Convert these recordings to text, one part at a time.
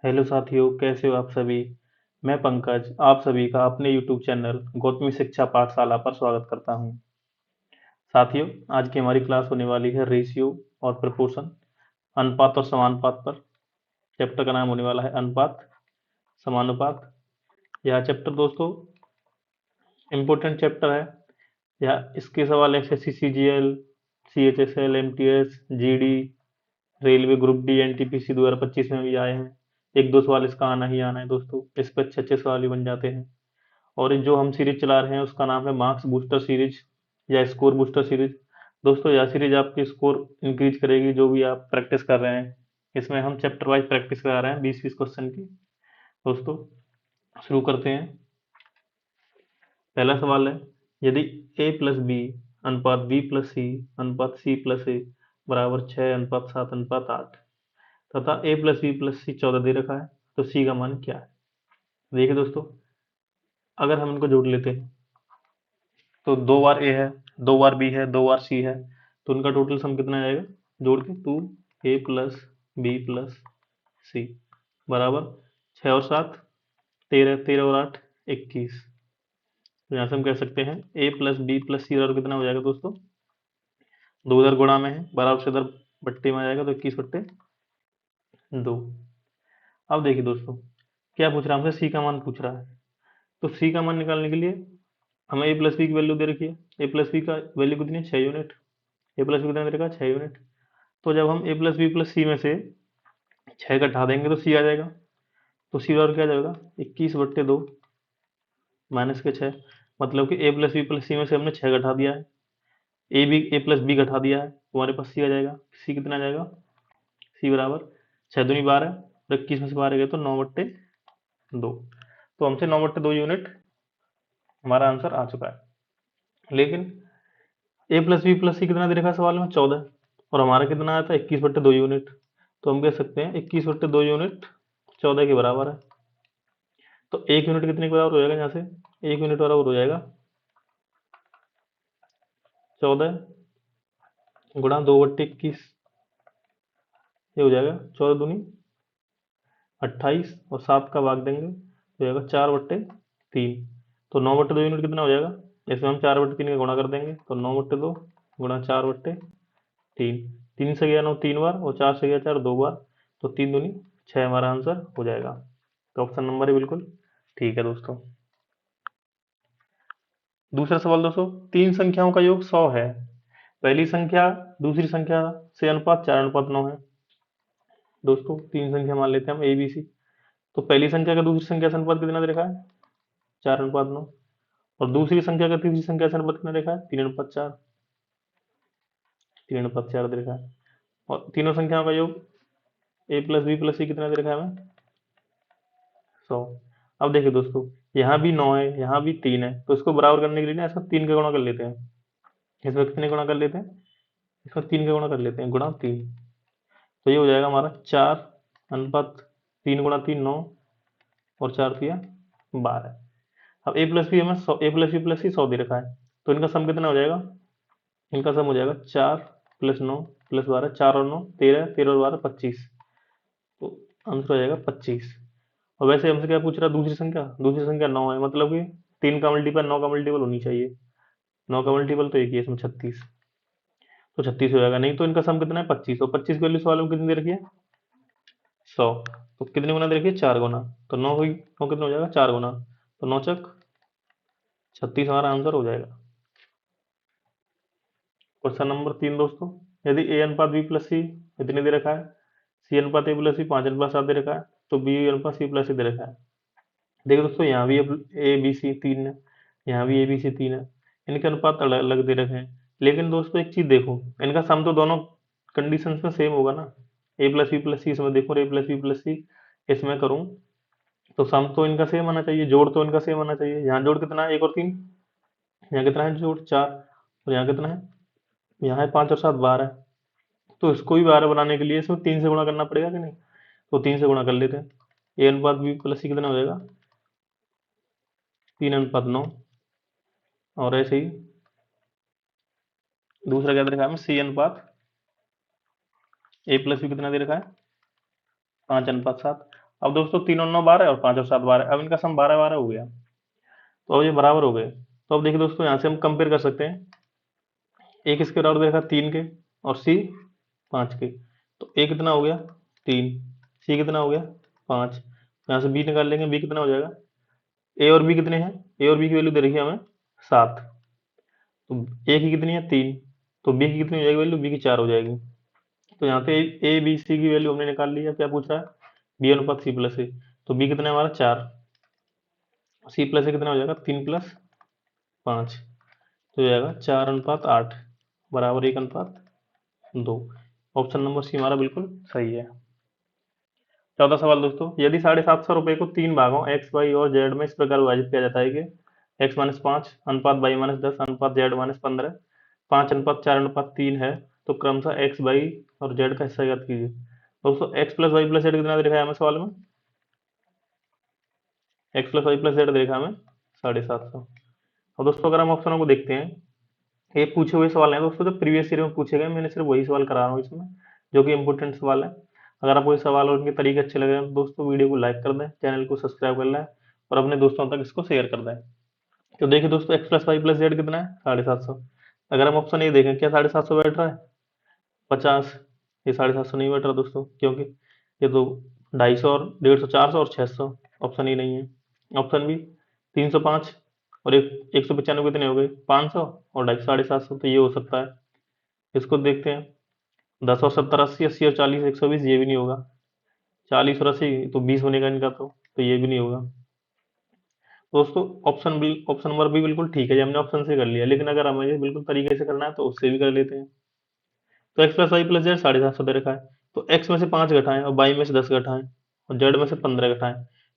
Hello साथियों, कैसे हो आप सभी। मैं पंकज आप सभी का अपने यूट्यूब चैनल गौतमी शिक्षा पाठशाला पर स्वागत करता हूं। साथियों, आज की हमारी क्लास होने वाली है रेशियो और प्रपोर्शन, अनुपात और समानुपात पर। चैप्टर का नाम होने वाला है अनुपात समानुपात। यह चैप्टर दोस्तों इम्पोर्टेंट चैप्टर है। यह इसके सवाल SSC CGL, CHSL, MTS, GD, railway group D, NTPC 2025 में भी आए हैं। एक दो सवाल इसका आना ही आना है दोस्तों, इस पर अच्छे अच्छे सवाल भी बन जाते हैं। और जो हम सीरीज चला रहे हैं उसका नाम है मार्क्स बूस्टर सीरीज या स्कोर बूस्टर सीरीज। दोस्तों यह सीरीज आपकी स्कोर इंक्रीज करेगी जो भी आप प्रैक्टिस कर रहे हैं। इसमें हम चैप्टर वाइज प्रैक्टिस करा रहे हैं 20-20 क्वेश्चन की। दोस्तों शुरू करते हैं। पहला सवाल है, यदि a प्लस बी अनुपात b प्लस सी अनुपात c प्लस ए बराबर 6 अनुपात 7 अनुपात 8 तथा a प्लस बी प्लस सी 14 दे रखा है, तो c का मान क्या है। देखिए दोस्तों, अगर हम इनको जोड़ लेते हैं तो दो बार ए है, दो बार बी है, दो बार सी है, तो उनका टोटल सम कितना आएगा जोड़ के 2a प्लस बी प्लस सी बराबर 6 और 7 13, 13 और 8 21। तो यहाँ से हम कह सकते हैं a प्लस बी प्लस सी बराबर कितना हो जाएगा दोस्तों, 2 इधर गुणा में है, बराबर से इधर बट्टे में आ जाएगा, तो 21/2। अब देखिए दोस्तों, क्या पूछ रहा है हमसे, सी का मान पूछ रहा है। तो सी का मान निकालने के लिए हमें ए प्लस बी की वैल्यू दे रखी है। ए प्लस बी का वैल्यू कितनी है, 6 यूनिट। ए प्लस बी कितना दे रखा है, 6 यूनिट। तो जब हम ए प्लस बी प्लस सी में से 6 घटा देंगे तो सी आ जाएगा। तो सी बराबर क्या आ जाएगा, 21/2 माइनस के 6। मतलब कि ए प्लस बी प्लस सी में से हमने 6 घटा दिया है, ए प्लस बी घटा दिया है, तो हमारे पास सी आ जाएगा। सी कितना आ जाएगा, सी बराबर 6 दूनी 12 और 21 में से 12 गए तो 9/2। तो हमसे 9/2 यूनिट हमारा आंसर आ चुका है। लेकिन ए प्लस बी प्लस सी कितना दे रखा है सवाल में, 14, और हमारा कितना आया था 21/2 यूनिट। तो हम कह सकते हैं 21/2 यूनिट 14 के बराबर है। तो 1 यूनिट कितने के बराबर हो जाएगा, यहाँ से 1 यूनिट बराबर हो जाएगा 14 गुणा 2/21। ये हो जाएगा 14 दूनी 28 और 7 का भाग देंगे तो हो जाएगा 4/3। तो 9/2 यूनिट कितना हो जाएगा, इसमें हम 4/3 का गुणा कर देंगे तो 9/2 गुणा 4/3। 3 से गया 9 3 बार और 4 से गया 4 2 बार, तो 3 दूनी 6 हमारा आंसर हो जाएगा। तो ऑप्शन नंबर है बिल्कुल ठीक है दोस्तों। दूसरा सवाल दोस्तों, तीन संख्याओं का योग 100 है। पहली संख्या दूसरी संख्या से अनुपात 4:9 है। दोस्तों तीन संख्या मान लेते हैं हम ए बी सी। तो पहली संख्या का दूसरी संख्या से अनुपात कितना दे रखा है, 4:9। और दूसरी संख्या का तीसरी संख्या से अनुपात कितना देखा है, 3:4। 3:4 दे रखा है। और तीनों संख्याओं का योग ए प्लस बी प्लस सी कितना दे रखा है हमें, 100। अब देखिए दोस्तों, यहाँ भी 9 है, यहाँ भी 3 है, तो इसको बराबर करने के लिए ना इसका 3 का गुणा कर लेते हैं। इसमें कितने गुणा कर लेते हैं, इसका 3 का गुणा कर लेते हैं, गुणा 3। तो ये हो जाएगा हमारा 4:3। 3 × 3 9 और 4 × 3 12। अब ए प्लस बी हमें ए प्लस बी प्लस सी 100 दे रखा है, तो इनका सम कितना हो जाएगा, इनका सम हो जाएगा 4 + 9 + 12, 4 और 9 13, 13 और 12 25। तो आंसर हो जाएगा 25। और वैसे हमसे क्या पूछ रहा है, दूसरी संख्या 9 है, मतलब कि 3 का मल्टीपल 9 का मल्टीपल होनी चाहिए। 9 का मल्टीपल तो एक ही है इसमें, 36। तो 36 हो जाएगा, नहीं तो इनका सम कितना है 25, और 25 की वैल्यू सवाल में कितनी दे रखी है, 100। तो कितने गुना दे रखी है, 4 गुना। तो 9 हुई, 9 कितना हो जाएगा, 4 गुना, तो 9×4 = 36 हमारा आंसर हो जाएगा। क्वेश्चन नंबर 3 दोस्तों, यदि ए अनुपात बी प्लस सी इतने दे रखा है, सी अनुपात ए प्लस सी 5:7 दे रखा है, तो बी अनुपात सी प्लस सी दे रखा है। देखिए दोस्तों, यहाँ भी ए बी सी 3 है, यहाँ भी ए बी सी 3 है, इनके अनुपात अलग अलग दे रखे हैं। लेकिन दोस्तों एक चीज देखो, इनका सम तो दोनों कंडीशंस में सेम होगा ना। ए प्लस बी प्लस सी इसमें देखो, ए प्लस बी प्लस सी इसमें करूँ तो सम तो इनका सेम आना चाहिए, जोड़ तो इनका सेम आना चाहिए। यहाँ जोड़ कितना है, 1 और 3, यहाँ कितना है जोड़ 4, और यहाँ कितना है, यहाँ है 5 और 7 12। तो इसको भी 12 बनाने के लिए इसमें 3 से गुणा करना पड़ेगा कि नहीं, तो 3 से गुणा कर लेते हैं। ए अनुपात बी प्लस सी कितना हो जाएगा, 3:9। और ऐसे ही दूसरा क्या दे रखा है हमें, सी अनुपात ए प्लस बी कितना दे रखा है, 5:7। अब दोस्तों 3 और 9 12 और 5 और 7 12, अब इनका सम 12 12 हो गया, तो अब ये बराबर हो गए। तो अब देखिए दोस्तों यहाँ से हम कंपेयर कर सकते हैं, ए किसके बराबर देखा 3 के और सी 5 के, तो ए कितना हो गया 3, सी कितना हो गया 5, यहाँ से बी निकाल लेंगे, बी कितना हो जाएगा, ए और बी कितने हैं, ए और बी की वैल्यू दे रखी है हमें 7, तो ए की कितनी है 3, तो बी की कितनी हो जाएगी वैल्यू, बी की 4 हो जाएगी। तो यहाँ पे ए बी सी की वैल्यू हमने निकाल ली है, क्या पूछ रहा है, बी अनुपात सी प्लस ए, तो बी कितना है हमारा 4, सी प्लस ए कितना हो जाएगा 3 प्लस 5, तो हो जाएगा 4:8 बराबर 1:2। ऑप्शन नंबर सी हमारा बिल्कुल सही है। 14 सवाल दोस्तों, यदि 750 रुपए को 3 भागों एक्स वाई और जेड में इस प्रकार विभाजित किया जाता है कि x-5 अनुपात y-10 अनुपात z-15, 5:4:3 है, तो क्रमशः एक्स वाई और जेड का हिस्सा ज्ञात कीजिए। दोस्तों x plus Y plus Z कितना दे रखा है हमें सवाल में, x plus Y plus z दे रखा है हमें 750। और दोस्तों अगर हम ऑप्शनों को देखते हैं, ये पूछे हुए सवाल हैं दोस्तों, जो प्रीवियस ईयर में पूछे गए, मैंने सिर्फ वही सवाल करा रहा हूँ इसमें, जो कि इंपॉर्टेंट सवाल है। अगर आपको ये सवाल और इनके तरीके अच्छे लगे हैं तो दोस्तों वीडियो को लाइक कर दें, चैनल को सब्सक्राइब कर लें और अपने दोस्तों तक इसको शेयर कर दें। तो देखिए दोस्तों x plus Y plus Z कितना है 750। अगर हम ऑप्शन ए देखें, क्या 750 बैठ रहा है 50, ये 750 नहीं बैठ रहा दोस्तों, क्योंकि ये तो 250 और 150 400 और 600, ऑप्शन ए नहीं है। ऑप्शन बी 305 और 195 कितने हो गए 500 और 250 750, तो ये हो सकता है। इसको देखते हैं, 10 और 70 80, 80 और 40 120, ये भी नहीं होगा। 40 और 80 तो 20 बनेगा इनका, तो ये भी नहीं होगा। दोस्तों ऑप्शन नंबर बी बिल्कुल ठीक है, ये हमने ऑप्शन से कर लिया, लेकिन अगर हमें ये बिल्कुल तरीके से करना है तो उससे भी कर लेते हैं। तो X plus Y plus Z 750 दे रखा है, तो एक्स में से 5 घटाएं और वाई में से 10 घटाएं और जेड में से 15 घटाएं,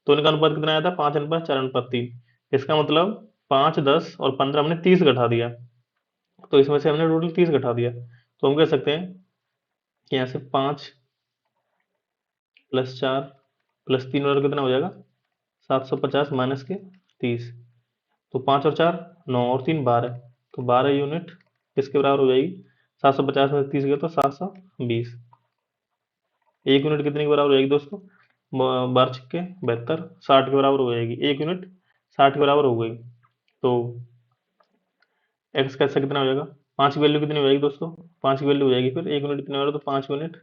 तो इनका अनुपात कितना आया था 5:4:3। इसका मतलब 5 10 और 15 हमने 30 घटा दिया, तो इसमें से हमने टोटल 30 घटा दिया, तो हम कह सकते हैं कि यहाँ से 5 प्लस 4 प्लस 3 और कितना हो जाएगा 750 माइनस के 30, तो 5 और 4 9 और 3 12, तो 12 यूनिट किसके बराबर हो जाएगी, 750 में 30 गया तो 720। एक यूनिट कितने के बराबर हो जाएगी दोस्तों, 12×6 = 72, 60 के बराबर हो जाएगी, एक यूनिट 60 के बराबर हो गई। तो एक्स कैसे कितना हो जाएगा, 5 की वैल्यू कितनी हो जाएगी दोस्तों, 5 की वैल्यू हो जाएगी फिर एक यूनिट कितने बराबर, तो 5 यूनिट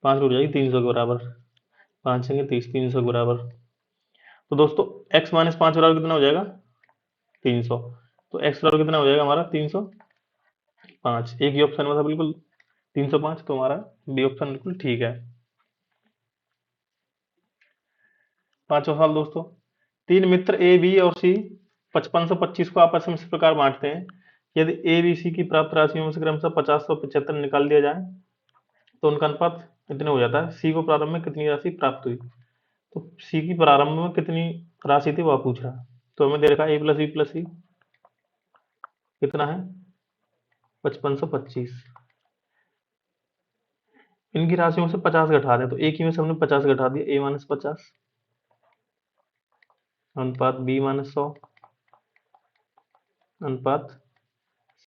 5 हो जाएगी 300 के बराबर, 5 संगे 30 300 के बराबर। तो दोस्तों x माइनस 5 बराबर कितना हो जाएगा 300, तो x बराबर कितना हो जाएगा हमारा 305, एक ही ऑप्शन में था बिल्कुल 305, तो हमारा बी ऑप्शन बिल्कुल ठीक है। 5वां सवाल दोस्तों, 3 मित्र ए बी और सी 5525 को आपस में इस प्रकार बांटते हैं, यदि ए बी सी की प्राप्त राशियों में से क्रमशः 50 और 75 निकाल दिया जाए तो उनका अनुपात कितने हो जाता है। सी को प्रारंभ में कितनी राशि प्राप्त हुई, तो सी की प्रारंभ में कितनी राशि थी वह पूछ रहा है, तो हमें दे रखा है ए प्लस बी प्लस सी कितना है 5525, इनकी राशियों में से 50 घटा दें, तो एक ही में से हमने 50 घटा दिया, a-50 अनुपात b-100 अनुपात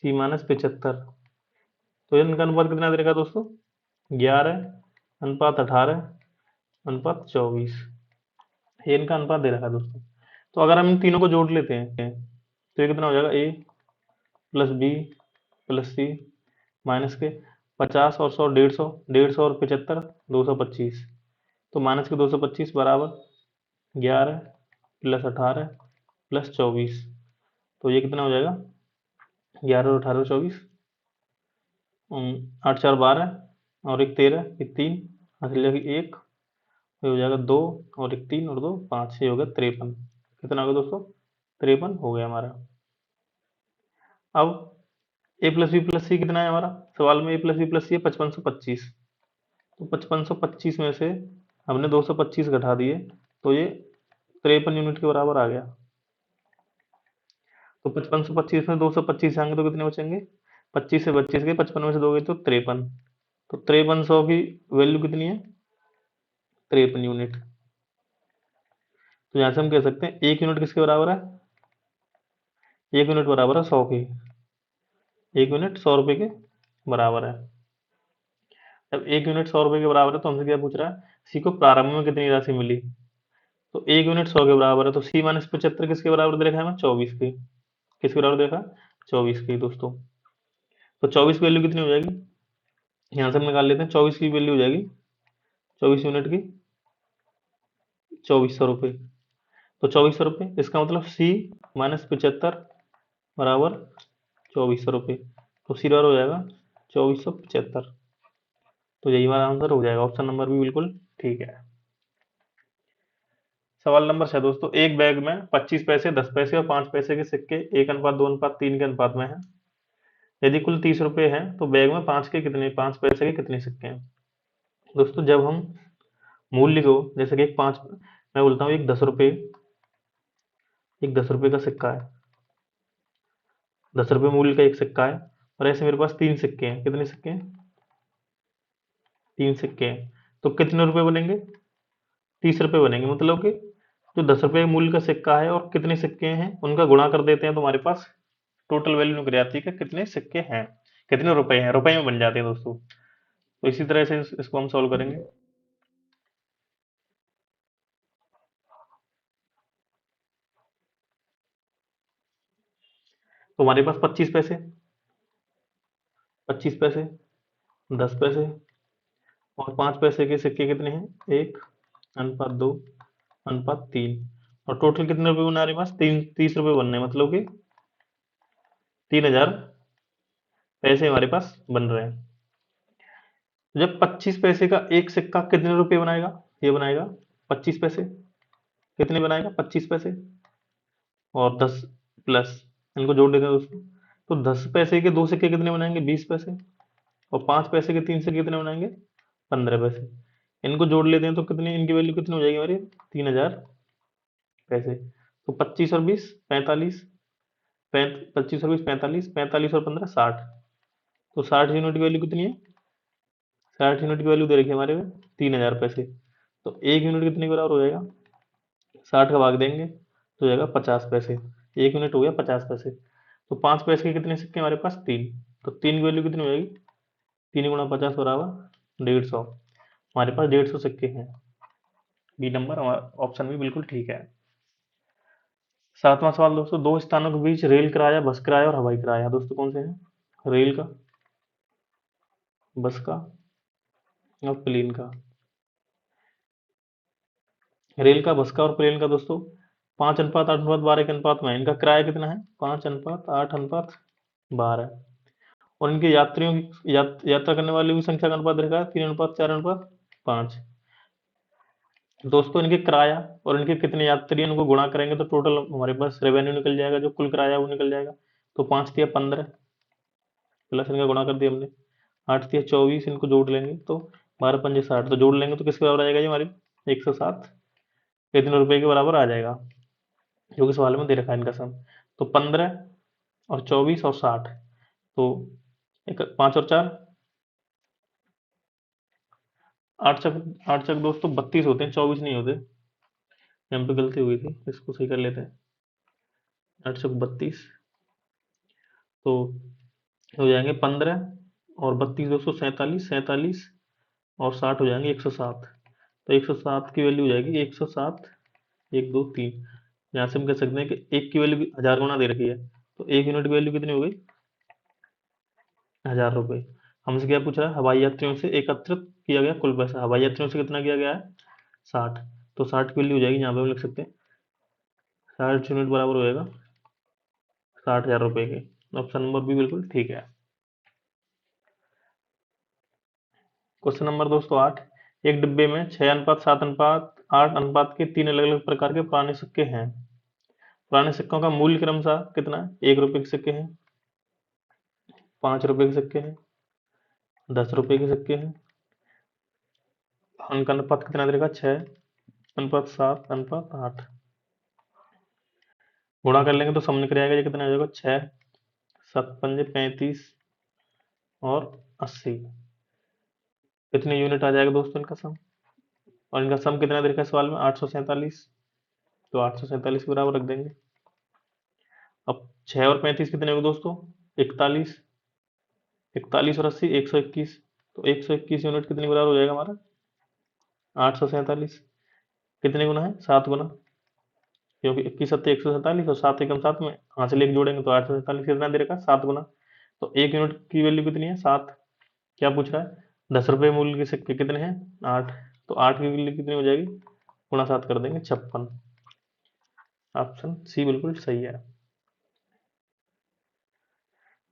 c-75, तो इनका अनुपात कितना दे रखा है दोस्तों 11 अनुपात 18 अनुपात 24, ये इनका अनुपात दे रखा है दोस्तों। तो अगर हम इन तीनों को जोड़ लेते हैं तो ये कितना हो जाएगा a plus B plus C minus के 50 और 100 150, 150 और 75 225, तो माइनस के 225 बराबर 11 प्लस 18 प्लस 24, तो ये कितना हो जाएगा 11 और 18 24, 8 4 12 और एक 13, एक 3 हासिल एक, ये हो जाएगा 2 और एक 3 और 2 5, ये हो गया 53। कितना हो गया दोस्तों 53 हो गया हमारा। अब ए प्लस बी प्लस सी कितना है हमारा, सवाल में ए प्लस बी प्लस सी है 5525, तो 5525 में से हमने 225 घटा दिए, तो ये 53 यूनिट के बराबर आ गया। तो 5525 में 225 आएंगे तो कितने बचेंगे, 25 से 25 गए, 55 में से 2 गए तो 53, तो 5300 की वैल्यू कितनी है 53 यूनिट। तो यहाँ से हम कह सकते हैं एक यूनिट किसके बराबर है, एक यूनिट बराबर है 100 के, एक यूनिट 100 रुपए के बराबर है। जब 1 यूनिट 100 रुपए के बराबर है तो हमसे क्या पूछ रहा है, सी को प्रारंभ में कितनी राशि मिली। तो 1 यूनिट 100 के बराबर है, तो सी माइनस 75 किसके बराबर दे रखा है हमें, 24 के। किसके बराबर देखा, 24 की दोस्तों। तो 24 की वैल्यू कितनी हो जाएगी, यहाँ से हम निकाल लेते हैं। 24 की वैल्यू हो जाएगी, 24 यूनिट की 2400 रुपये। तो 2400 रुपये, इसका मतलब सी माइनस 75 बराबर 2400 रुपये। तो सी बराबर हो जाएगा 2475। तो यही हमारा आंसर हो जाएगा, ऑप्शन नंबर भी बिल्कुल ठीक है। सवाल नंबर 6 दोस्तों, एक बैग में 25 पैसे, 10 पैसे और 5 पैसे के सिक्के 1:2:3 के अनुपात में है। यदि कुल 30 रुपए हैं तो बैग में 5 पैसे के कितने सिक्के हैं। दोस्तों जब हम मूल्य को, जैसे कि एक 5, मैं बोलता हूँ एक 10 रुपए का सिक्का है, 10 रुपए मूल्य का एक सिक्का है। और ऐसे मेरे पास 3 सिक्के हैं। कितने सिक्के हैं, 3 सिक्के हैं। तो कितने रुपए बनेंगे, 30 रुपए बनेंगे। मतलब कि जो 10 रुपए मूल्य का सिक्का है और कितने सिक्के हैं उनका गुणा कर देते हैं तो हमारे पास टोटल वैल्यू निकल जाती है कि कितने सिक्के हैं, कितने रुपए हैं, रुपए में बन जाते हैं दोस्तों। तो इसी तरह से इसको हम सॉल्व करेंगे। तो हमारे पास 25 पैसे, 25 पैसे, 10 पैसे और 5 पैसे के सिक्के कितने हैं, 1:2:3। और टोटल कितने रुपए बना रहे हैं, पास 30 रुपए बनने हैं। मतलब कि 3000 पैसे हमारे पास बन रहे हैं। जब 25 पैसे का एक सिक्का कितने रुपए बनाएगा, ये बनाएगा 25 पैसे। कितने बनाएगा, 25 पैसे। और 10 प्लस, इनको जोड़ देते हैं दोस्तों। तो 10 पैसे के दो सिक्के कितने बनाएंगे, 20 पैसे। और 5 पैसे के 3 सिक्के कितने बनाएंगे, 15 पैसे। इनको जोड़ लेते हैं तो कितनी, इनकी वैल्यू कितनी हो जाएगी हमारी, 3000 पैसे। तो 25 और 20 45, 25 और 20 45, 45 और 15 60। तो 60 यूनिट की वैल्यू कितनी है, 60 यूनिट की वैल्यू दे रखी है हमारे में 3000 पैसे। तो 1 यूनिट कितने के बराबर हो जाएगा, 60 का भाग देंगे तो हो जाएगा 50 पैसे। 1 यूनिट हो गया 50 पैसे। तो 5 पैसे के कितने सिक्के हमारे पास, 3। तो 3 की वैल्यू कितनी हो जाएगी, 3 × 50 बराबर 150। हमारे पास 150 सिक्के हैं। बी नंबर हमारा ऑप्शन भी बिल्कुल ठीक है। 7वां सवाल दोस्तों, दो स्थानों के बीच रेल किराया, बस किराया और हवाई किराया दोस्तों कौन से हैं, रेल का, बस का और प्लेन का। रेल का, बस का और प्लेन का दोस्तों 5:8:12 के अनुपात में है। इनका किराया कितना है, 5:8:12। और इनके यात्रियों की यात्रा करने वालों की संख्या का अनुपात रखा है 3:4:5। दोस्तों इनके किराया और इनके कितने यात्री हैं, उनको गुणा करेंगे तो टोटल हमारे पास रेवेन्यू निकल जाएगा, जो कुल किराया है वो निकल जाएगा। तो 5×3 = 15 प्लस इनका गुणा कर दिया हमने, 8×3 = 24। इनको जोड़ लेंगे तो 12×5 = 60। तो जोड़ लेंगे तो किसके बराबर आ जाएगा ये हमारी, 107 कितने रुपए के बराबर आ जाएगा, जो कि सवाल में दे रखा है इनका सम। तो 15 और 24 और 60। तो 5 और 4 8 चक, 8 चक दोस्तों 32 होते हैं, 24 नहीं होते। यहाँ पे गलती हुई थी, इसको सही कर लेते हैं। 8 चक 32, तो हो जाएंगे 15 और 32 दोस्तों 47, 47 और 60 हो जाएंगे 107। तो 107 की वैल्यू हो जाएगी 107, 1 2 3। यहाँ से हम कह सकते हैं कि एक की वैल्यू 1000 गुना दे रखी है, तो 1 यूनिट की वैल्यू कितनी हो गई, 1000 रुपये। हमसे क्या पूछ रहा है, हवाई यात्रियों से एकत्रित किया गया कुल पैसा। हवाई यात्रियों से कितना किया गया है, 60। तो 60 की वैल्यू हो जाएगी, यहाँ पे हम लिख सकते हैं 60 यूनिट बराबर हो जाएगा 60,000 रुपये के। ऑप्शन नंबर भी बिल्कुल ठीक है। क्वेश्चन नंबर दोस्तों 8, एक डिब्बे में 6:7:8 के 3 अलग अलग प्रकार के पुराने सिक्के हैं। पुराने सिक्कों का मूल्य क्रमशः कितना है, 1 रुपए के सिक्के हैं, 5 रुपए के सिक्के हैं, 10 रुपए के सिक्के हैं। उनका अनुपात कितना देगा, 6:7:8। गुणा कर लेंगे तो सम निकल आएगा, ये कितना आ जाएगा, 6×7=35 और 80। कितने यूनिट आ जाएगा दोस्तों इनका सम। और इनका सम कितना दे रखा है सवाल में, 847। तो 847 के बराबर रख देंगे। अब 6 और 35 कितने होंगे दोस्तों, 41। 41 और 80 121। तो 121 यूनिट कितने बराबर हो जाएगा हमारा? 847। कितने गुना है? 7 गुना, क्योंकि 21 सत्ते 147 और 7 एकम 7 में हासिल एक जोड़ेंगे तो 847 कितना दे रखा? 7 गुना। तो 1 यूनिट की वैल्यू कितनी है? 7। क्या पूछ रहा है? 10 रुपए मूल्य के सिक्के कितने हैं? 8। तो 8 की वैल्यू कितनी हो जाएगी? गुणा 7 कर देंगे, 56। ऑप्शन सी बिल्कुल सही है।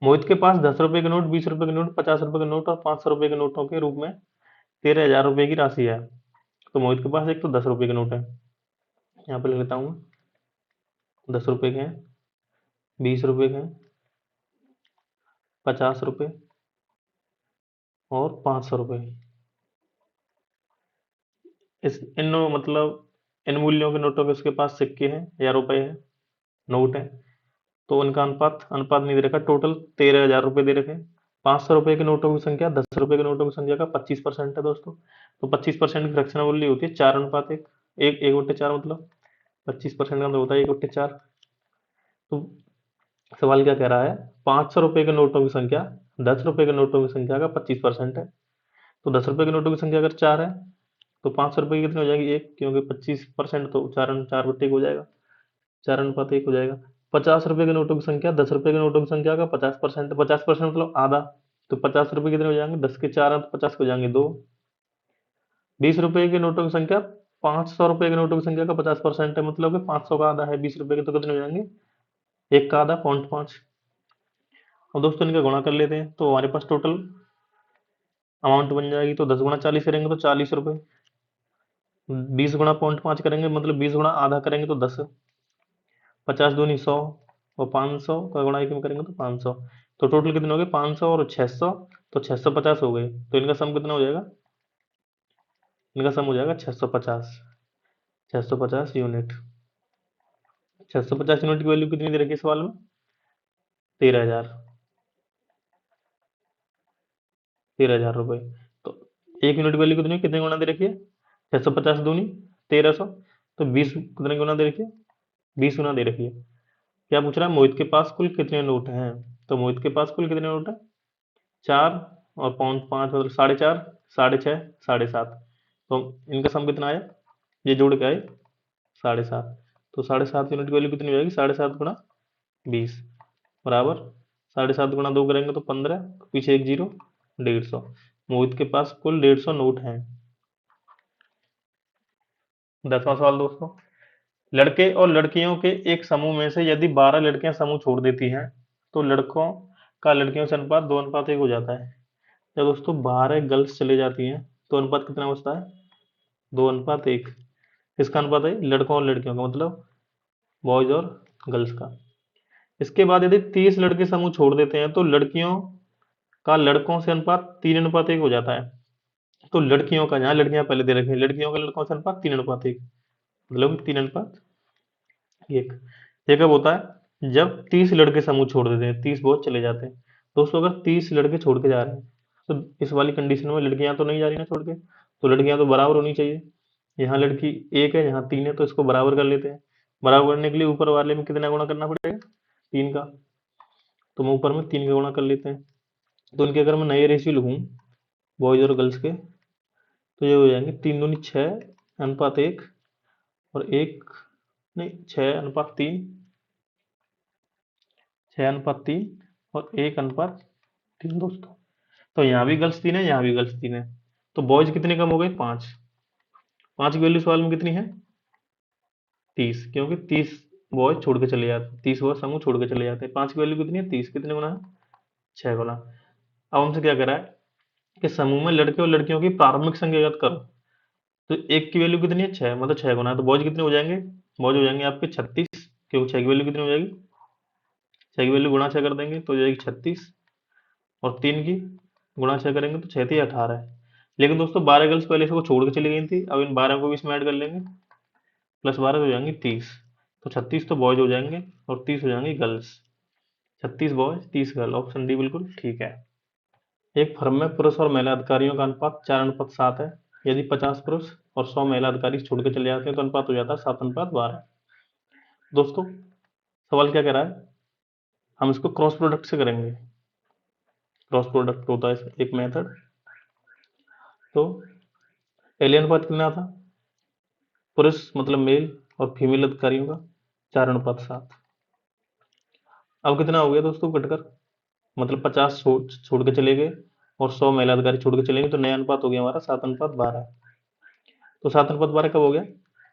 मोहित के पास 10 रुपए के नोट, 20 रुपए के नोट, 50 रुपए के नोट और 500 रुपए के नोटों के रूप में 13,000 रुपए की राशि है। तो मोहित के पास एक तो 10 रुपए के नोट है, यहाँ पे लिख लेता हूँ। 10 रुपए के हैं, 20 रुपए के हैं, 50 रुपए और 500 रुपए। इस इन मतलब इन मूल्यों के नोटों के उसके पास सिक्के हैं या रुपए हैं, नोट है। तो उनका अनुपात अनुपात नहीं दे रखा, टोटल 13,000 रुपए दे रखे। 500 रुपए के नोटों की संख्या 10 रुपए के नोटों की संख्या का 25% है दोस्तों। तो 25% की फ्रैक्शनल वैल्यू होती है 4:1। एक बट्टे चार, मतलब 25% का मतलब होता है 1/4। तो सवाल क्या कह रहा है? 500 रुपए के नोटों की संख्या 10 रुपए के नोटों की संख्या का 25% है। तो 10 रुपए के नोटों की संख्या अगर 4 है तो 500 रुपए की कितनी हो जाएगी? 1, क्योंकि 25% तो 4/4 हो जाएगा, 4:1 हो जाएगा। 50 रुपए के नोटों की संख्या 10 रुपए के नोटों की संख्या का 50%, 50% मतलब आधा। तो 50 रुपए कितने हो जाएंगे? 10 के 4 तो 50 हो जाएंगे 2। 20 रुपए के नोटों की संख्या 500 रुपए के नोटों की संख्या का 50% है, मतलब कि 500 का आधा है 20 रुपए के, तो कितने हो जाएंगे? एक का आधा, 0.5। अब दोस्तों इनका गुणा कर लेते हैं तो हमारे पास टोटल अमाउंट बन जाएगी। तो 10 गुणा 40 करेंगे तो 40 रुपए, 20 गुणा 0.5 करेंगे मतलब 20 गुणा आधा करेंगे तो 10, 50 दूनी 100 और 500 का गुणा एक में करेंगे तो 500। तो टोटल कितने हो गए? 500 और 600, तो 650 हो गए। तो इनका सम कितना हो जाएगा? इनका सम हो जाएगा 650, 650 यूनिट। 650 यूनिट की वैल्यू कितनी दे रखी है सवाल में? 13,000, 13,000 रुपए। तो 1 यूनिट वैल्यू कितनी, कितने गुना दे रखी है? 650 दूनी 1300, तो 20 कितने गुना दे रखी है? 20 गुना दे रखी है। क्या पूछ रहा है? मोहित के पास कुल कितने नोट हैं? तो मोहित के पास कुल कितने नोट है? 4 और 0.5 मतलब 4.5, 6.5, 7.5। तो इनका सम कितना आया? ये जोड़ के आए 7.5। तो 7.5 यूनिट की वैल्यू कितनी हो जाएगी? 7.5 गुणा 20 बराबर 7.5 गुणा 2 करेंगे तो 15, पीछे एक जीरो, 150। मोहित के पास कुल 150 नोट हैं। 10वां सवाल दोस्तों, लड़के और लड़कियों के एक समूह में से यदि 12 लड़कियां समूह छोड़ देती हैं तो लड़कों का लड़कियों से अनुपात 2:1 हो जाता है। जब दोस्तों 12 गर्ल्स चले जाती हैं तो अनुपात कितना बचता है? 2:1। किसका अनुपात है? लड़कों और लड़कियों का, मतलब बॉयज और गर्ल्स का। इसके बाद यदि 30 लड़के समूह छोड़ देते हैं तो लड़कियों का लड़कों से अनुपात 3:1 हो जाता है। तो लड़कियों का, यहाँ लड़कियां पहले दे रखी है, लड़कियों का लड़कों से अनुपात 3:1, मतलब 3:1। ये कब होता है? जब 30 लड़के समूह छोड़ देते हैं, 30 बहुत चले जाते हैं। दोस्तों अगर 30 लड़के छोड़ के जा रहे हैं तो इस वाली कंडीशन में लड़कियां तो नहीं जा रही ना छोड़ के, तो लड़कियां तो बराबर होनी चाहिए। यहाँ लड़की एक है, यहाँ 3 है, तो इसको बराबर कर लेते हैं। बराबर करने के लिए ऊपर वाले में कितना गुणा करना पड़ेगा? 3 का। तो मैं ऊपर में 3 का गुणा कर लेते हैं। तो इनके अगर मैं नए रेशियो लिखूं बॉयज और गर्ल्स के, तो ये हो जाएंगे 3 दूनी 6:1 और एक, नहीं 6:3, 6:3 और 1:3 दोस्तों। तो यहाँ भी गर्ल्स 3 है, यहाँ भी गर्ल्स 3 है। तो बॉयज कितने कम हो गए? 5। 5 की वैल्यू सवाल में कितनी है? 30, क्योंकि 30 बॉयज छोड़ के चले जाते हैं, 30 बॉयज समूह छोड़ के चले जाते हैं। 5 की वैल्यू कितनी है? 30। कितने गुना है? 6 गुना। अब हमसे क्या करा है कि समूह में लड़के और लड़कियों की प्रारंभिक संख्या ज्ञात करो। तो एक की वैल्यू कितनी है? 6, मतलब 6 गुना है। तो बॉयज कितने हो जाएंगे? बॉयज हो जाएंगे आपके 36, क्योंकि 6 की वैल्यू कितनी हो जाएगी? 6 की वैल्यू गुणा 6 कर देंगे तो हो जाएगी 36, और 3 की गुणा 6 करेंगे तो 6 18 है। लेकिन दोस्तों 12 गर्ल्स पहले से वो छोड़ के चली गई थी, अब इन 12 को भी इसमें ऐड कर लेंगे, प्लस 12 हो जाएंगी 30। तो 36 तो बॉयज हो जाएंगे और 30 हो जाएंगी girls. 36 boys 30 girl, option D बिल्कुल ठीक है। एक फर्म में पुरुष और महिला अधिकारियों का अनुपात 4:7 है। यदि 50 पुरुष और 100 महिला अधिकारी छोड़ के चले जाते हैं तो अनुपात हो जाता है 7:12। दोस्तों सवाल क्या कह रहा है? हम इसको क्रॉस प्रोडक्ट से करेंगे। क्रॉस प्रोडक्ट होता है एक मेथड, तो पहले अनुपात कितना था, पुरुष मतलब मेल और फीमेल अधिकारियों का 4:7। अब कितना हो गया दोस्तों घटकर, मतलब 50 छोड़ के चले गए और 100 महिला अधिकारी छोड़ के चलेंगे, तो नया अनुपात हो गया हमारा 7:12। तो 7:12 कब हो गया,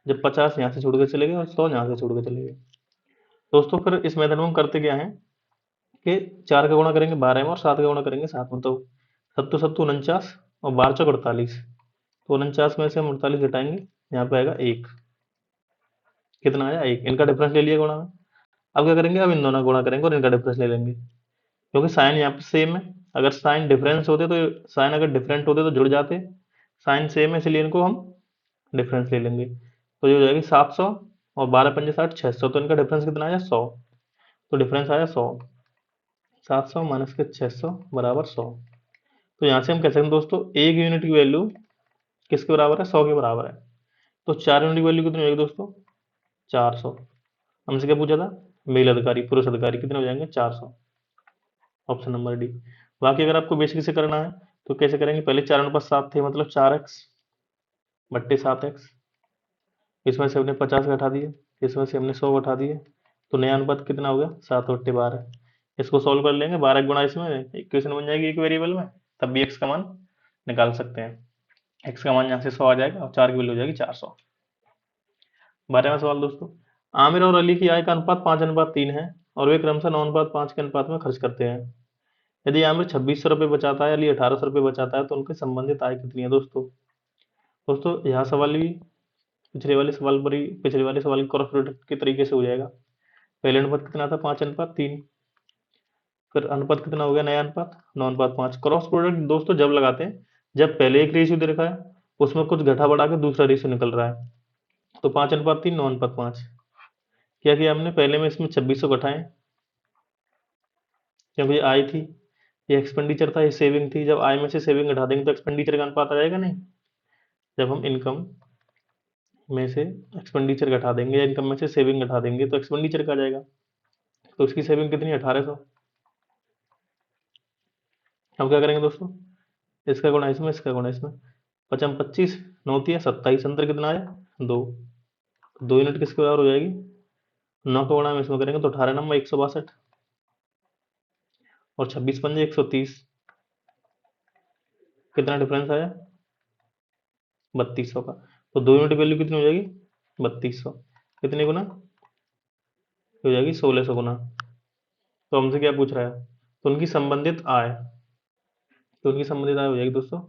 जब 50 यहाँ से छोड़ के चले गए और 100 यहाँ से छोड़ के चले गए। दोस्तों फिर इस मेथड में हम करते क्या है कि 4 का गुणा करेंगे 12 में और 7 का गुणा करेंगे 7 में, तो 7 49 और 12 48। तो 49 में से हम 48 घटाएंगे, यहाँ पे आएगा 1। कितना आया 1, इनका डिफरेंस ले लिया गुणा में। अब क्या करेंगे, अब इन दोनों का गुणा करेंगे और इनका डिफरेंस ले लेंगे, क्योंकि साइन यहाँ पे सेम है। अगर साइन डिफरेंस होते तो साइन अगर डिफरेंट होते तो जुड़ जाते, साइन सेम है इसलिए इनको हम डिफरेंस ले लेंगे। तो ये हो जाएगी 700 और 12×5 = 600, तो इनका डिफरेंस कितना आया 100। तो डिफरेंस आया 100, 700 माइनस के 600 बराबर 100। तो यहाँ से हम कह सकते हैं दोस्तों एक यूनिट की वैल्यू किसके बराबर है, 100 के बराबर है। तो 4 यूनिट की वैल्यू कितनी हो जाएगी दोस्तों, 400। हमसे क्या पूछा था, मेल अधिकारी पुरुष अधिकारी कितने हो जाएंगे 400, ऑप्शन नंबर डी। बाकी अगर आपको बेसिक से करना है तो कैसे करेंगे, पहले 4:7 थे मतलब 4x बट्टे 7x, इसमें से हमने 50 घटा दिए, इसमें से हमने 100 घटा दिए, तो नया अनुपात कितना हो गया 7/12। इसको सॉल्व कर लेंगे, 12 गुणा इसमें इक्वेशन बन जाएगी एक वेरिएबल में, तब भी x का मान निकाल सकते हैं। x का मान यहाँ से 100 आ जाएगा और 4 की वैल्यू हो जाएगी 400। 12वां सवाल दोस्तों, आमिर और अली की आय का अनुपात 5:3 है और वे क्रमशः 9:5 के अनुपात में खर्च करते हैं। यदि आमिर 2600 रुपये बचाता है, अली 1800 रुपये बचाता है, तो उनके संबंधित आय कितनी है दोस्तों। दोस्तों यहाँ सवाल भी पिछले वाले सवाल क्रॉस प्रोडक्ट के तरीके से हो जाएगा। पहले अनुपात कितना था 5:3, फिर अनुपात कितना हो गया नया अनुपात 9:5। क्रॉस प्रोडक्ट दोस्तों जब लगाते हैं जब पहले एक रेशियो दे रखा है उसमें कुछ घटा बढ़ा के दूसरा रेशियो निकल रहा है। तो 5:3 9:5। क्या किया हमने, पहले में इसमें 2600 घटाए क्योंकि ये आय थी, ये एक्सपेंडिचर था, ये सेविंग थी। जब आय में से सेविंग घटा देंगे तो एक्सपेंडिचर का अनुपात आ जाएगा नहीं। जब हम इनकम में से एक्सपेंडिचर घटा देंगे या इनकम में से सेविंग घटा देंगे तो एक्सपेंडिचर का आ जाएगा। तो उसकी सेविंग कितनी 1800। अब क्या करेंगे दोस्तों, इसका गुणा इसमें, इसका गुणा इसमें, 5×25 9×3 = 27, अंतर कितना आया 2। 2 यूनिट किसके बराबर हो जाएगी, 9 का गुणा में इसमें करेंगे तो 18×9 = 162 और 26×5 = 130। कितना डिफरेंस आया 3200 का। तो 2 यूनिट की वैल्यू कितनी हो जाएगी 3200, कितने गुना हो जाएगी 1600 गुना। तो हमसे क्या पूछ रहा है, तो उनकी संबंधित आय, तो उनकी संबंधित आय हो जाएगी दोस्तों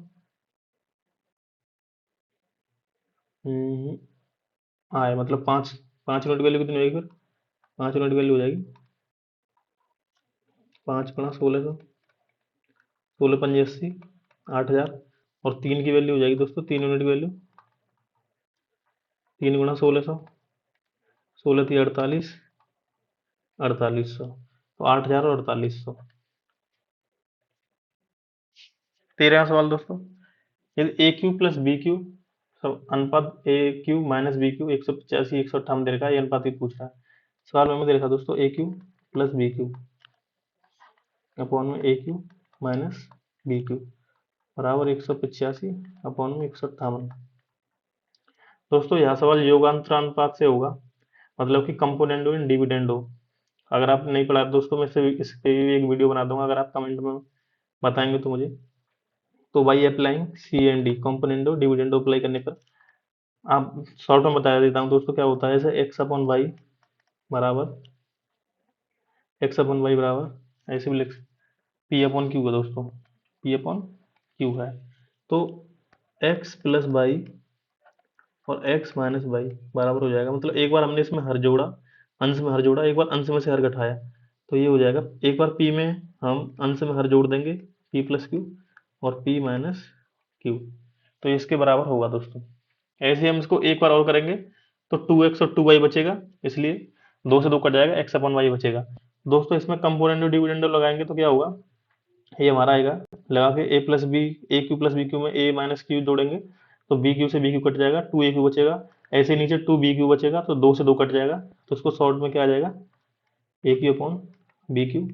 आय मतलब 5 यूनिट वैल्यू कितनी हो जाएगी, फिर 5 यूनिट वैल्यू हो जाएगी 5×1600, 16×5 = 80, 8000। और 3 की वैल्यू हो जाएगी दोस्तों 3 यूनिट वैल्यू 3×1600, 16×3 = 48, 4800। तो 8000 और 4800। 13वां सवाल दोस्तों, यदि ए क्यू प्लस बी क्यू अनुपात ए क्यू माइनस बी क्यू 185 158 दे रखा है, ये अनुपात ही पूछ रहा है। सवाल में दे रखा है दोस्तों a Q plus B cube upon में a cube minus b cube बराबर 185 अपॉन में 158। दोस्तों यह सवाल योगांतर अनुपात से होगा, मतलब कि कंपोनेंडो इन डिविडेंडो। अगर आप नहीं पढ़ा दोस्तों मैं इस पे भी एक वीडियो बना दूंगा, अगर आप कमेंट में बताएंगे तो मुझे। तो by applying C and D componendo dividendo apply करने पर आप शॉर्ट में बता देता हूँ दोस्तों क्या होता है। जैसे x/y बराबर ऐसे भी लिख p/q है दोस्तों, p/q है। तो x + y और x - y बराबर हो जाएगा, मतलब एक बार हमने इसमें हर जोड़ा, अंश में हर जोड़ा, एक बार अंश में से हर घटाया, तो ये हो जाएगा। एक बार p में हम अंश में हर जोड़ देंगे p + q और p - q, तो इसके बराबर होगा दोस्तों। ऐसे हम इसको एक बार और करेंगे तो 2x और 2y बचेगा, इसलिए 2 से 2 कट जाएगा, x/y बचेगा। दोस्तों इसमें कंपोनेंडो डिविडेंडो लगाएंगे तो क्या होगा, ये हमारा आएगा, लगा के a Q plus B Q में a माइनस क्यू जोड़ेंगे तो बी क्यू से बी क्यू कट जाएगा, 2a क्यू बचेगा। ऐसे नीचे 2b क्यू बचेगा तो 2 से 2 कट जाएगा, तो उसको शॉर्ट में क्या आ जाएगा a/b क्यू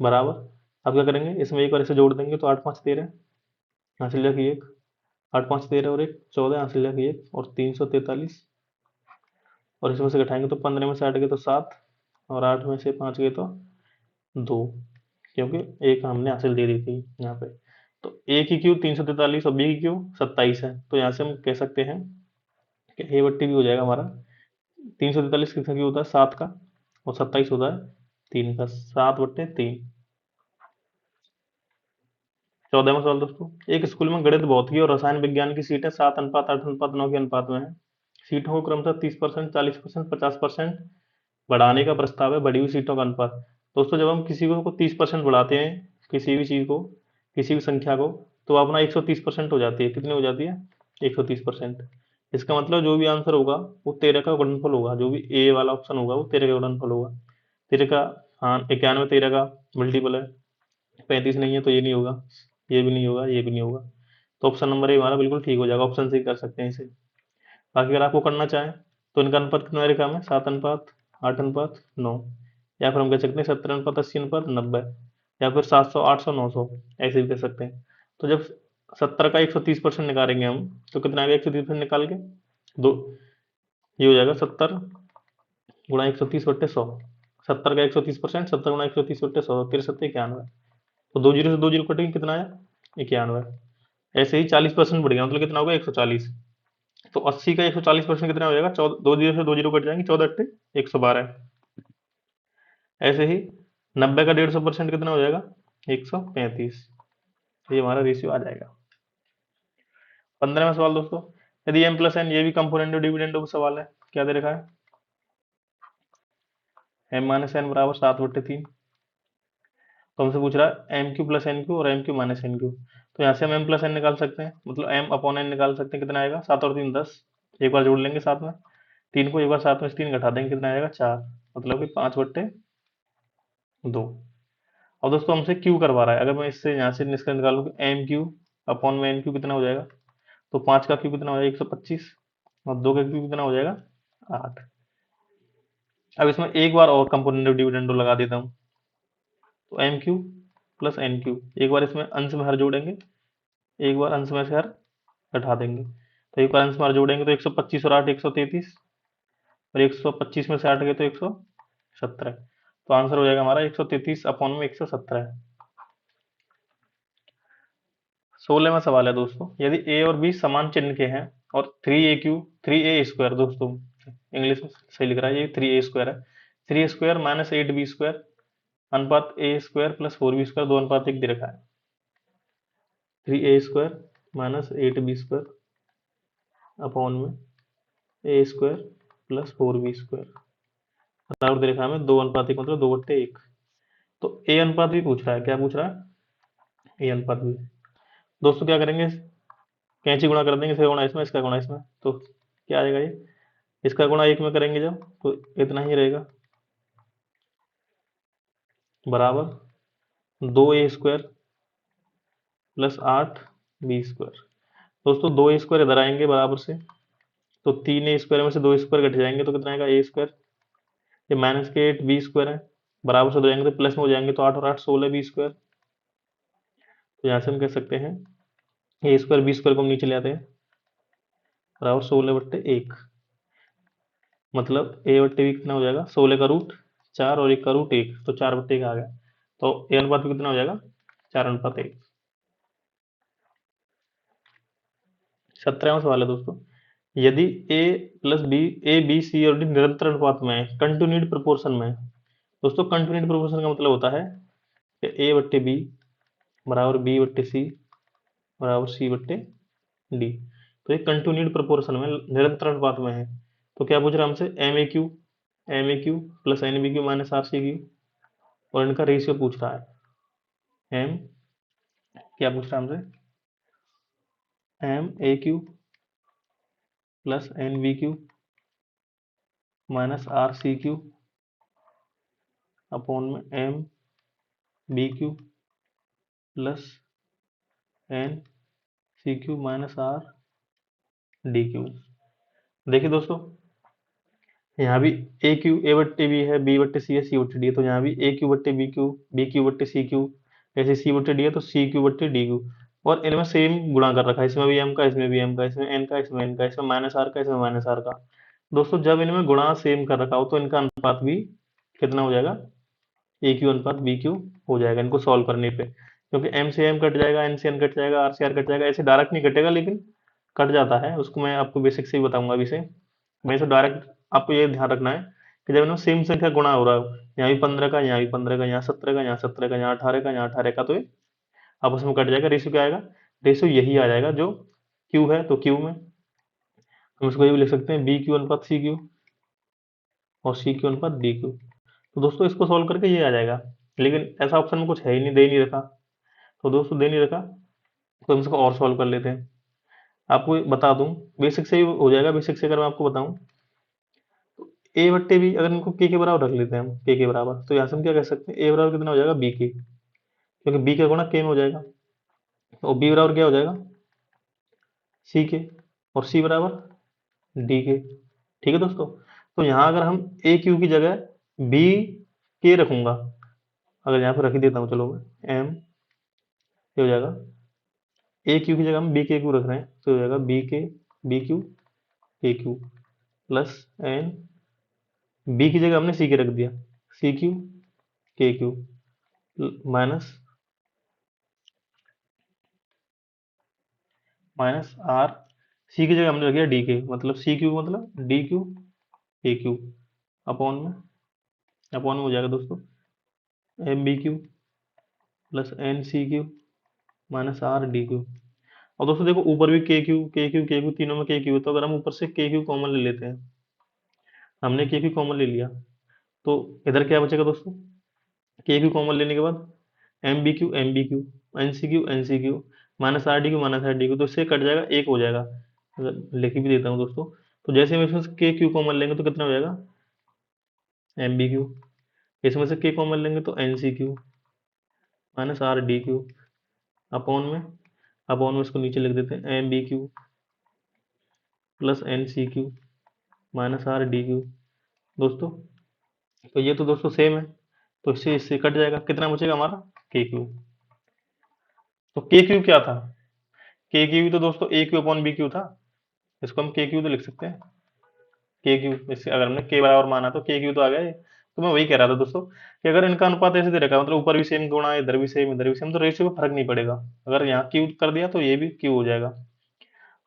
बराबर। अब क्या करेंगे, इसमें एक बार इसे जोड़ देंगे तो 8×5 = 13, यहाँ से लिखा कि 1 8 5 13 और 1 14, यहाँ से लगे 1 और 343, और इसमें से घटाएंगे तो 15 में से 8 गए तो 7, और 8 में से 5 गए तो 2, क्योंकि एक हमने हासिल दे दी थी यहाँ पे। तो ए की क्यू 343 और बी की क्यू 27 है, तो यहाँ से हम कह सकते हैं कि ए बट्टी भी हो जाएगा हमारा 343 किसका क्यू होता है 7 का, और 27 होता है 3 का, 7/3। 14वां सवाल दोस्तों, एक स्कूल में गणित भौतिकी और रसायन विज्ञान की सीटें 7:8:9 के अनुपात में है। सीटों को क्रमशः 30%, 40%, 50% बढ़ाने का प्रस्ताव है। बढ़ी हुई सीटों का अनुपात। दोस्तों जब हम किसी को 30% बढ़ाते हैं, किसी भी चीज को, किसी भी संख्या को, तो अपना 130% हो जाती है। कितनी हो जाती है? 130%। इसका मतलब जो भी आंसर होगा वो 13 का गुणनफल होगा। जो भी ए वाला ऑप्शन होगा वो 13 का गुणनफल होगा। 13 का, हाँ 91 13 का मल्टीपल है। 35 नहीं है तो ये नहीं होगा, ये भी नहीं होगा, ये भी नहीं होगा। तो ऑप्शन नंबर ए हमारा बिल्कुल ठीक हो जाएगा। ऑप्शन से ही कर सकते हैं इसे। बाकी अगर आपको करना चाहें तो इनका अनुपात कितना रेखा में 7:8:9, या फिर हम कह सकते हैं 70:80:90, या फिर 700:800:900, ऐसे भी कह सकते हैं। तो जब 70 का 130% निकालेंगे हम, तो कितना आएगा 130% निकाल के? दो, ये हो जाएगा 70 गुणा 130/100। 70 का 130%, 70 गुणा 130/100, 63 91। तो 2 जीरो से 2 जीरो कटेंगे, कितना आया? 91। ऐसे ही 40% बढ़ गया, मतलब कितना होगा 140। तो 80 का 140% कितना हो जाएगा? 14, 2 जीरो से 2 जीरो कट जाएंगे, 14×8 112। ऐसे ही 90 का 150% कितना हो जाएगा? 135। ये हमारा रेशियो आ जाएगा। 15वां सवाल दोस्तों, यदि m प्लस n ये भी कंपोनेंट डिविडेंड का सवाल है। क्या दे रखा है? m माइनस एन बराबर 7/3। तो हमसे पूछ रहा है m Q plus N cube और m cube minus n cube. तो यहाँ से हम एम प्लस एन निकाल सकते हैं, मतलब एम अपॉन एन निकाल सकते हैं। कितना आएगा? 7 और 3 10। एक बार जोड़ लेंगे साथ में, 3 को एक बार साथ में से 3 घटा देंगे, कितना आएगा? 4, मतलब कि 5/2। और दोस्तों हमसे क्यू करवा रहा है। अगर मैं इससे यहाँ से निष्कर्ष निकालूँ कि एम क्यू अपॉन में एन क्यू कितना हो जाएगा, तो 5 का क्यू कितना हो जाएगा? 125, और 2 का क्यू कितना हो जाएगा? 8। अब इसमें एक बार और कंपोनेंट डिविडेंडो लगा देता हूँ, तो M Q plus N Q, एक बार इसमें अंश में हर जोड़ेंगे, एक बार अंश में से हर घटा देंगे। तो एक बार अंश में हर जोड़ेंगे तो 125 और 8 133, और 125 में से 8 गए तो 117। तो आंसर हो जाएगा हमारा 133 अपॉन में 117। 16वां सवाल है दोस्तों, यदि ए और बी समान चिन्ह के हैं और 3a दोस्तों इंग्लिश में सही लिख रहा है, ये 3a² है। 3a² माइनस 8b² अनुपात a² प्लस 4b² 2:1 दे रखा है। 3a² माइनस 8b² अपॉन में a² प्लस 4b² बराबर दे रखा है हमें 2:1, मतलब 2/1। तो ए अनुपात भी पूछ रहा है। क्या पूछ रहा है? ए अनुपात भी। दोस्तों क्या करेंगे, कैंची गुणा कर देंगे, इसका गुणा इसमें, इसका गुणा इसमें, तो क्या आएगा ये? इसका गुणा 1 में करेंगे जब, तो इतना ही रहेगा, बराबर 2a² प्लस 8b²। दोस्तों 2a² इधर आएंगे बराबर से, तो 3a² में से 2 घट जाएंगे, तो कितना आएगा? a²। ये माइनस के 8b² है, बराबर से दो जाएंगे तो प्लस में हो जाएंगे, तो 8 और 8 16b²। तो यहाँ से हम कह सकते हैं a²b² को हम नीचे ले आते हैं, बराबर 16/1। मतलब a/b कितना हो जाएगा? 16 का रूट 4 और 1 का रूट 1, तो 4/1 आ गया। तो a अनुपात भी कितना हो जाएगा? 4:1। 17वां सवाल है दोस्तों, यदि a plus B, A B C और डी निरंतर अनुपात में है, कंटिन्यूड प्रोपोर्शन में है। दोस्तों कंटिन्यूड प्रोपोर्शन का मतलब होता है कि a/b बराबर b/c बराबर c/d। तो ये कंटिन्यूड प्रोपोर्शन में, निरंतर अनुपात में है। तो क्या पूछ रहा है हमसे? M A Q plus N B Q minus R C Q, और इनका रेशियो पूछ रहा है। एम क्या पूछ रहा है हमसे? M A Q plus N B Q minus R C cube upon में m B Q plus N C Q minus R D cube. देखिए दोस्तों, यहाँ भी a/b है, b/c है, c/d है। तो यहाँ भी a/b, q b/c q, ऐसे c/d है तो c/d q। और इनमें सेम गुणा कर रखा है, इसमें भी m का, इसमें भी m का, इसमें n का, इसमें n का, इसमें माइनस r का, इसमें माइनस r का। दोस्तों जब इनमें गुणा सेम कर रखा हो तो इनका अनुपात भी कितना हो जाएगा, ए क्यू अनुपात बी क्यू हो जाएगा इनको सॉल्व करने पे, क्योंकि m से m कट जाएगा, n से n कट जाएगा, r से r कट जाएगा, ऐसे डायरेक्ट नहीं कटेगा लेकिन कट जाता है, उसको मैं आपको बेसिक से ही बताऊंगा अभी से। मैं इसे डायरेक्ट, आपको ये ध्यान रखना है कि जब इनमें सेम संख्या गुणा हो रहा हो, यहाँ भी 15 का, यहाँ भी 15 का, यहाँ 17 का, यहाँ 17 का, यहाँ 18 का, यहाँ 18 का, तो ये आपस में कट जाएगा। रेशियो क्या आएगा, रेशियो यही आ जाएगा जो क्यू है, तो क्यू में हम इसको ये भी लिख सकते हैं बी क्यू अनुपात सी क्यू, और सी क्यू अनुपात डी क्यू। तो दोस्तों इसको सोल्व करके ये आ जाएगा, लेकिन ऐसा ऑप्शन में कुछ है ही नहीं, दे नहीं रखा। तो दोस्तों दे नहीं रखा तो हम इसको और सॉल्व कर लेते हैं। आपको बता दूं, बेसिक से ही हो जाएगा। बेसिक से अगर मैं आपको बताऊं, ए बट्टे बी, अगर इनको के बराबर रख लेते हैं हम, के बराबर, तो यहाँ से हम क्या कह सकते हैं, ए बराबर कितना हो जाएगा बी के, क्योंकि बी का गुणा के में हो जाएगा, और बी बराबर क्या हो जाएगा सी के, और सी बराबर डी के। ठीक है दोस्तों, तो यहाँ अगर हम ए क्यू की जगह बी के रखूंगा, अगर यहाँ पे रख ही देता हूँ, चलो मैं एम, ये हो जाएगा ए क्यू की जगह हम बी के क्यू रख रहे हैं, तो हो जाएगा B Q K Q plus N, B की जगह हमने सी के रख दिया, C Q K Q minus minus are, C की जगह हमने रख दिया डी के, मतलब सी क्यू मतलब D Q K Q, upon में हो जाएगा दोस्तों M B Q plus N C Q minus R D Q. और दोस्तों देखो ऊपर भी के क्यू तीनों में के क्यू, तो अगर हम ऊपर से के क्यू कॉमन ले लेते हैं, हमने के क्यू कॉमन ले लिया, तो इधर क्या बचेगा दोस्तों, के क्यू कॉमन लेने के बाद M B Q N C Q minus R D Q, तो इससे कट जाएगा, एक हो जाएगा। अगर लिख भी देता हूँ दोस्तों, तो जैसे हम इसमें के क्यू कॉमन लेंगे तो कितना हो जाएगा एम बी क्यू, इसमें से के कॉमन लेंगे तो N C Q minus R D Q, upon में इसको नीचे लिख देते हैं M B Q plus N C Q minus R D Q. दोस्तों तो ये तो दोस्तों सेम है, तो इससे कट जाएगा, कितना बचेगा हमारा के क्यू। तो के क्यू क्या था, के क्यू तो दोस्तों a Q upon B Q था, इसको हम के क्यू तो लिख सकते हैं, के क्यू, इससे अगर हमने के बराबर माना तो के क्यू तो आ गया ये। तो मैं वही कह रहा था दोस्तों कि अगर इनका अनुपात ऐसे दे रखा है, मतलब ऊपर भी सेम गुणा, इधर भी सेम इधर भी सेम, तो रेशियो में फर्क नहीं पड़ेगा, अगर यहाँ क्यू कर दिया तो ये भी क्यू हो जाएगा।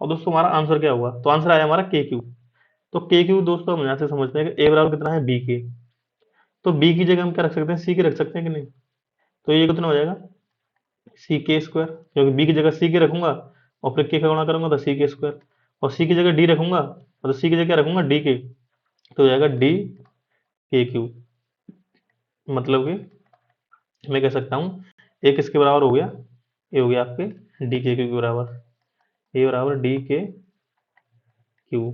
और दोस्तों हमारा आंसर क्या हुआ, तो आंसर आया हमारा के क्यू। तो के क्यू दोस्तों हम यहाँ से समझते हैं कि ए बराबर कितना है बी के, तो बी की जगह हम क्या रख सकते हैं, सी के रख सकते हैं कि नहीं, तो ये कितना हो जाएगा सी के स्क्वायर, क्योंकि बी की जगह सी के रखूंगा और फिर के का गुणा करूंगा तो सी के स्क्वायर, और सी की जगह डी रखूंगा, मतलब सी की जगह क्या रखूंगा डी के, तो हो जाएगा डी के क्यू। मतलब कि मैं कह सकता हूँ एक इसके बराबर हो गया, ये हो गया आपके डी के क्यू के बराबर, ए बराबर डी के क्यू।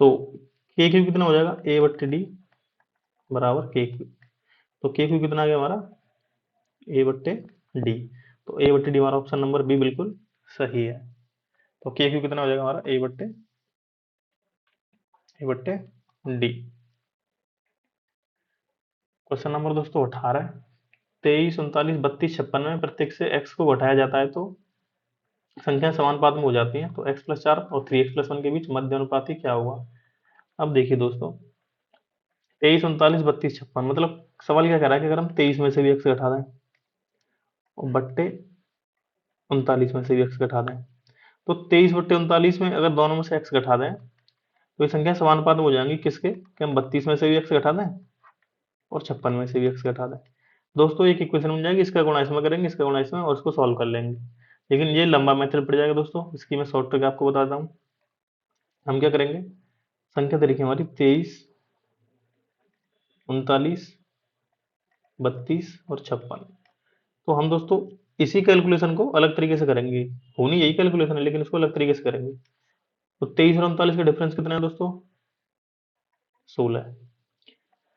तो के क्यू कितना हो जाएगा ए बट्टे डी बराबर के क्यू, तो के क्यू कितना आ गया हमारा ए बट्टे डी, तो ए बट्टे डी हमारा ऑप्शन नंबर बी बिल्कुल सही है। तो के क्यू कितना हो जाएगा हमारा ए बट्टे डी। क्वेश्चन नंबर दोस्तों 18, 23, 39, 32, 56 में प्रत्येक से x को घटाया जाता है तो संख्या समानुपात में हो जाती है, तो x+4 और 3x+1 के बीच मध्य अनुपाती क्या होगा। अब देखिए दोस्तों 23, 39, 32, 56, मतलब सवाल क्या कह रहा है कि अगर हम 23 में से भी x घटा दें और बट्टे 39 में से भी x घटा दें, तो 23 बट्टे 39 में अगर दोनों में से x घटा दें तो ये संख्या समानुपात में हो जाएंगी किसके, कि हम 32 में से भी x घटा दें और 56 में से भी x घटा दें। दोस्तों एक इक्वेशन बन जाएगी, इसका गुणा इसमें करेंगे, इसका गुणा इसमें, और इसको सॉल्व कर लेंगे, लेकिन ये लंबा मेथड पड़ जाएगा दोस्तों, इसकी मैं शॉर्ट ट्रिक आपको बताता हूँ। हम क्या करेंगे, संख्या तरीके हमारी 23, 39, 32 और 56, तो हम दोस्तों इसी कैलकुलेशन को अलग तरीके से करेंगे, होनी यही कैलकुलेशन है लेकिन इसको अलग तरीके से करेंगे। तो 23 और 39 का डिफरेंस कितना है दोस्तों 16,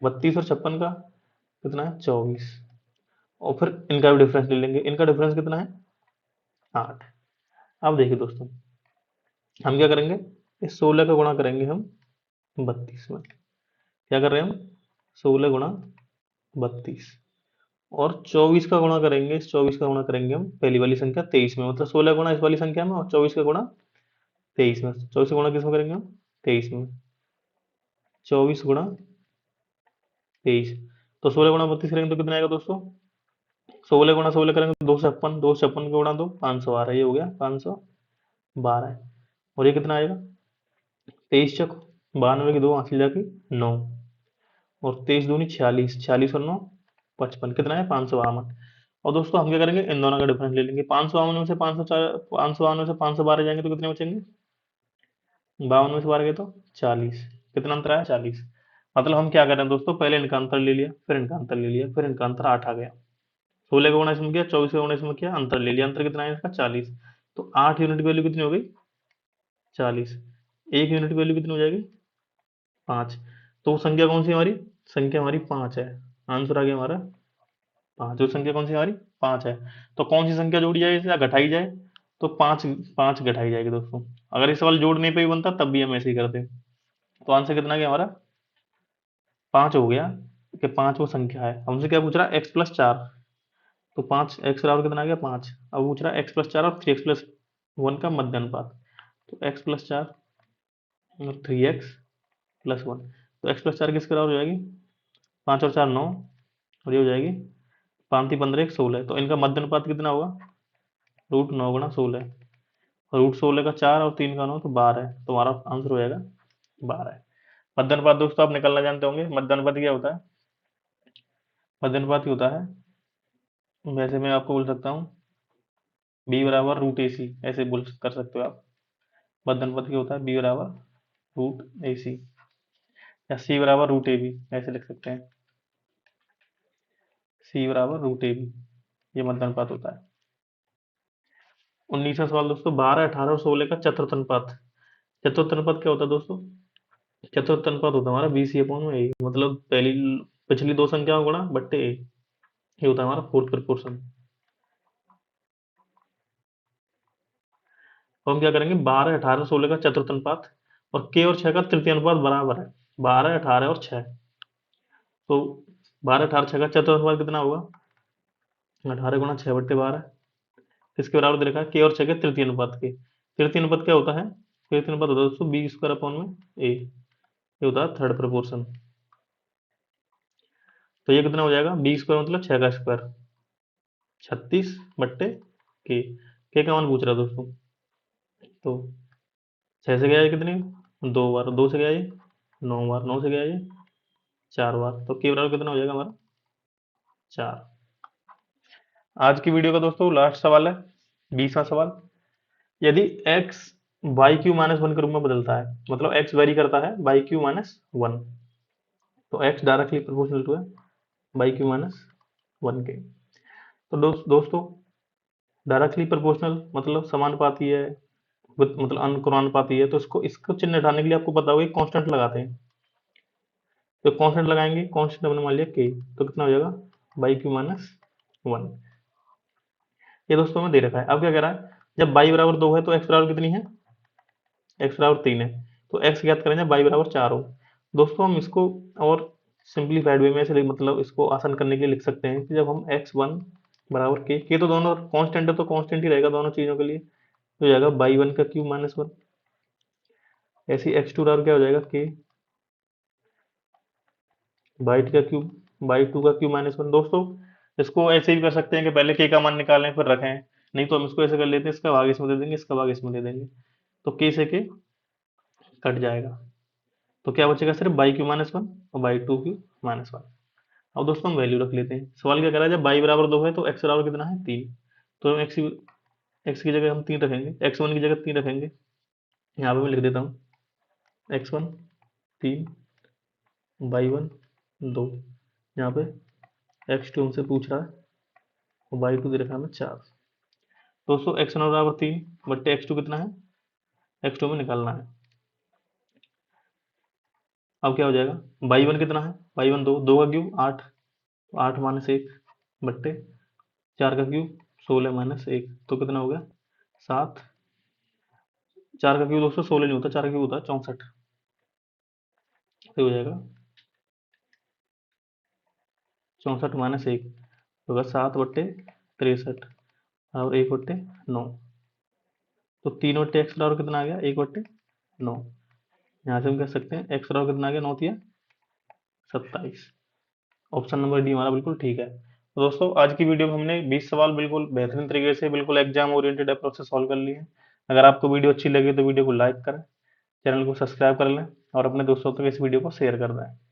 32 और 56 का कितना है 24, और फिर इनका भी डिफरेंस ले लेंगे, इनका डिफरेंस कितना है 8। अब देखिए दोस्तों हम क्या करेंगे, इस 16 का गुणा करेंगे हम 32 में, क्या कर रहे हैं हम 16 गुणा 32, और 24 का गुणा करेंगे, इस 24 का गुणा करेंगे हम पहली वाली संख्या 23 में, मतलब 16 गुणा इस वाली संख्या में और 24 का गुणा 23 में। 24 का गुणा किसमें करेंगे हम? 23 में। 24 गुणा 23, तो 16 गुणा 32 करेंगे तो कितना आएगा दोस्तों? 16 गुणा 16 करेंगे तो 256, 256 का गुणा 2 512, ये हो गया 512। और ये कितना आएगा? 23 चक 92 की 2 हासिल जाके 9, और 23 दूनी 46, 46 और 9 55, कितना है? 552। और दोस्तों हम क्या करेंगे, इन दोनों का डिफरेंस ले लेंगे। 552 में से 504, 552 में से 512 जाएंगे तो कितने बचेंगे? 52 में से 12 गए तो 40, कितना अंतर आया? 40। मतलब हम क्या कर रहे हैं दोस्तों, पहले इनका अंतर ले लिया, फिर इनका अंतर ले लिया, फिर इनका अंतर 8 आ गया। 16 का गुणा इसमें किया, 24 का गुणा इसमें किया, अंतर ले लिया। अंतर कितना है इसका? 40। तो 8 यूनिट वैल्यू कितनी हो गई? 40। एक यूनिट वैल्यू कितनी हो जाएगी? 5। तो वो संख्या कौन सी हमारी? संख्या हमारी 5 है। आंसर आ गया हमारा 5। जो संख्या कौन सी हमारी? 5 है। तो कौन सी संख्या जोड़ी जाए या घटाई जाए? तो 5, 5 घटाई जाएगी दोस्तों। अगर इस सवाल जोड़ने पे ही बनता तब भी हम ऐसे ही करते। तो आंसर कितना गया हमारा? 5 हो गया, कि 5 वो संख्या है। हमसे क्या पूछ रहा है? x plus 4। तो 5 एक्स बराबर कितना आ गया? 5। अब पूछ रहा है एक्स प्लस 4 और 3x प्लस 1 का मध्य अनुपात। तो x प्लस 4 और 3x प्लस 1, तो x प्लस 4 किसके बराबर हो जाएगी? 5 और 4 9, और ये हो जाएगी 5 3 15 1 16। तो इनका मध्य अनुपात कितना होगा? √9 गुणा 16। √16 का 4 और 3 का 9, तो 12 है। तो हमारा आंसर हो जाएगा 12 है। मध्य अनुपात दोस्तों आप निकालना जानते होंगे। मध्य अनुपात क्या होता है? मध्य अनुपात ही होता है, वैसे मैं आपको बोल सकता हूँ b बराबर रूट ए सी, ऐसे बोल कर सकते हो आप। मध्य अनुपात क्या होता है? b बराबर रूट ए सी, या c बराबर रूट ए बी, ऐसे लिख सकते हैं। c बराबर रूट ए बी, ये मध्य अनुपात होता है। 19वां सवाल दोस्तों, 12 18 और 16 का चतुर्थ अनुपात। चतुर्थ अनुपात क्या होता है दोस्तों? चतुर्थ अनुपात होता है हमारा बी सी अपॉन ए, मतलब पहली पिछली दो संख्याओं गुणा बट्टे ए, ये होता है हमारा फोर्थ प्रोपोर्शन। तो हम क्या करेंगे, 12 18 16 का चतुर्थ अनुपात और के और 6 का तृतीय अनुपात बराबर है। 12 18 और 6, तो 12 18 6 का चतुर्थ अनुपात कितना होगा? 18 गुणा 6 बट्टे 12, किसके बराबर दे रखा है? के और 6 के तृतीय अनुपात के। तृतीय अनुपात क्या होता है? तृतीय अनुपात होता है दोस्तों बी स्क्वायर अपॉन में ए, ये होता है थर्ड प्रोपोर्शन। तो ये कितना हो जाएगा? बी स्क्वायर मतलब 6 का स्क्वायर, 36 बट्टे के का मान पूछ रहा है दोस्तों। तो 6 से गया ये कितने? 2 बार, 2 से गया ये 9 बार, 9 से गया ये 4 बार, तो के बराबर कितना हो जाएगा हमारा? 4। आज की वीडियो का दोस्तों लास्ट सवाल है, 20वां सवाल। यदि x by Q minus one के रूप में बदलता है, मतलब x वेरी करता है बाई क्यू माइनस वन, तो x डायरेक्टली प्रोपोर्शनल टू है बाई क्यू माइनस वन के। तो दोस्तों डायरेक्टली प्रोपोर्शनल मतलब समानुपाती है, मतलब अनुक्रमानुपाती है, तो इसको चिन्ह हटाने के लिए आपको पता होगा कांस्टेंट लगाते हैं। तो कांस्टेंट लगाएंगे, कांस्टेंट हमने मान लिया के, तो कितना हो जाएगा? By Q minus one. ये दोस्तों में दे रखा है। अब क्या कह रहा है, जब बाई बराबर 2 है तो एक्स बराबर कितनी है? एक्स बराबर 3 है। तो एक्स ज्ञात करें जब बाई बराबर 4 हो। दोस्तों हम इसको और सिंप्लीफाइड वे में ऐसे मतलब इसको आसान करने के लिए लिख सकते हैं कि जब हम x1 बराबर के तो दोनों कांस्टेंट है तो कांस्टेंट ही रहेगा दोनों चीजों के लिए, तो हो जाएगा बाई वन का क्यूब माइनस वन। ऐसे x2 बराबर क्या हो जाएगा? के बाई टू का क्यूब, बाई टू का क्यूब माइनस वन। दोस्तों इसको ऐसे भी कर सकते हैं कि पहले के का मान निकालें फिर रखें, नहीं तो हम इसको ऐसे कर लेते हैं, इसका भाग इसमें दे देंगे, इसका भाग इसमें दे देंगे, तो के से के कट जाएगा। तो क्या बचेगा? सिर्फ बाई क्यू माइनस वन और by two Q minus one. अब दोस्तों हम वैल्यू रख लेते हैं। सवाल क्या कर रहा है, जब बाई बराबर 2 है तो एक्स बराबर कितना है? 3। तो हम एक्स की जगह हम 3 रखेंगे, x1 की जगह 3 रखेंगे। यहाँ पे मैं लिख देता हूँ x1 3, बाई वन 2, यहाँ पे x2 हमसे पूछ रहा है और बाई टू दे रखा है हमें 4। दोस्तों x1 बराबर 3 बट्टे x2 कितना है? x2 में निकालना है। अब क्या हो जाएगा? बाई वन कितना है? बाई वन 2, 2 का क्यूब 8, तो 8 माइनस 1 बट्टे 4 का क्यूब 16 माइनस 1, तो कितना हो गया? 7। 4 का क्यूब दोस्तों 16 नहीं होता, 4 का क्यूब होता है 64, तो हो जाएगा 64 माइनस 1, तो होगा 7/63 और 1/9। तो 3/x बराबर कितना आ गया, 1/9। यहाँ से हम कह सकते हैं x बराबर कितना आ गया, 9 तिया 27। ऑप्शन नंबर डी हमारा बिल्कुल ठीक है। तो दोस्तों आज की वीडियो में हमने 20 सवाल बिल्कुल बेहतरीन तरीके से बिल्कुल एग्जाम ओरिएंटेड अप्रोच से सॉल्व कर लिए हैं। अगर आपको वीडियो अच्छी लगी तो वीडियो को लाइक करें, चैनल को सब्सक्राइब कर लें और अपने दोस्तों तक इस वीडियो को शेयर कर दें।